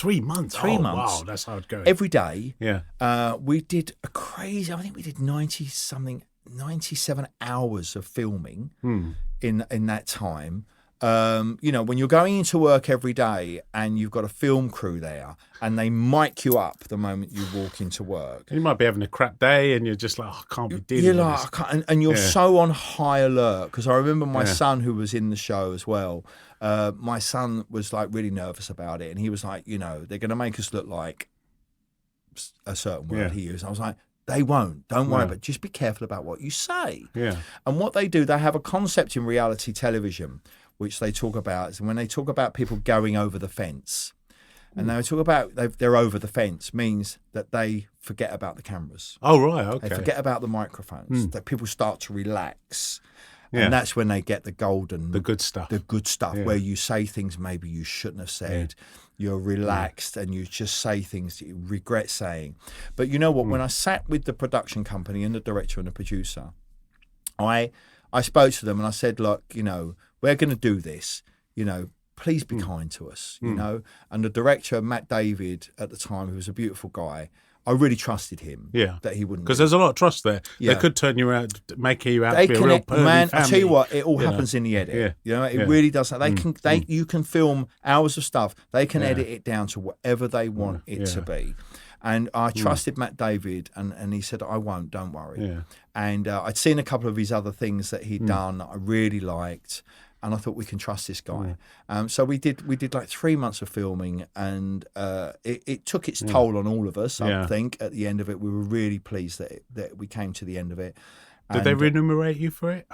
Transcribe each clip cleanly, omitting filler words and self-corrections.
3 months. 3 months. Wow, that's hard going. Every day. Yeah. We did I think we did 97 hours of filming in that time. When you're going into work every day and you've got a film crew there and they mic you up the moment you walk into work. You might be having a crap day and you're just like, I can't be dealing You're with like, this. I can't, and you're so on high alert. Because I remember my son, who was in the show as well, my son was like really nervous about it. And he was like, they're going to make us look like a certain word he used. I was like, they won't. Don't worry, but just be careful about what you say. Yeah. And what they do, they have a concept in reality television, which they talk about. And when they talk about people going over the fence, and they talk about they're over the fence, means that they forget about the cameras. Oh, right. Okay. They forget about the microphones. That people start to relax. And that's when they get the good stuff. The good stuff, where you say things maybe you shouldn't have said. You're relaxed and you just say things that you regret saying. But you know what? When I sat with the production company and the director and the producer, I spoke to them and I said, look, we're going to do this. Please be kind to us, And the director, Matt David, at the time, who was a beautiful guy, I really trusted him. Yeah. That he wouldn't. Because there's a lot of trust there. Yeah. They could turn you out, make you out to be a real pervy man. family. I tell you what, it all happens in the edit. Yeah. It really does. You can film hours of stuff. They can edit it down to whatever they want it to be. And I trusted Matt David, and he said, I won't, don't worry. Yeah. And I'd seen a couple of his other things that he'd done that I really liked. And I thought, we can trust this guy. So we did like 3 months of filming, and it took its toll on all of us. I think at the end of it, we were really pleased that we came to the end of it. Did they remunerate you for it?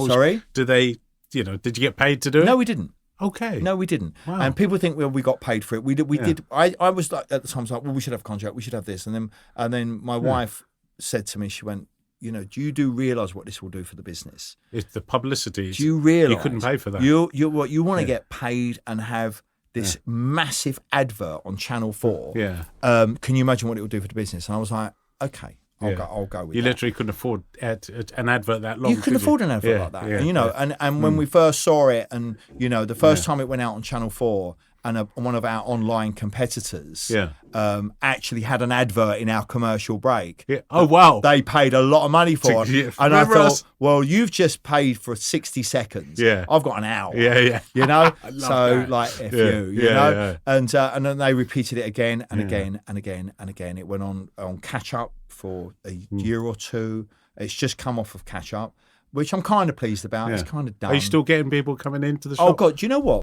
Sorry? Did they? Did you get paid to do it? No, we didn't. Okay. No, we didn't. Wow. And people think, well, we got paid for it. We did. I was like, at the time, I was like, well, we should have a contract. We should have this. And then my wife said to me, she went, do you realise what this will do for the business? It's the publicity. Do you realise you couldn't pay for that? You want to get paid and have this massive advert on Channel 4. Yeah. Can you imagine what it will do for the business? And I was like, okay, I'll go with you that. literally couldn't afford an advert that long. You couldn't afford an advert like that. Yeah, And when we first saw it, and the first time it went out on Channel 4, and one of our online competitors actually had an advert in our commercial break. Yeah. Oh, wow. They paid a lot of money for it. Yeah. And I Remember thought, well, you've just paid for 60 seconds. Yeah. I've got an hour. Yeah. So, that. like, F Yeah. you, Yeah. And then they repeated it again and again and again and again. It went on catch up for a year or two. It's just come off of catch up, which I'm kind of pleased about. It's kind of done. Are you still getting people coming into the shop? Oh, God, do you know what?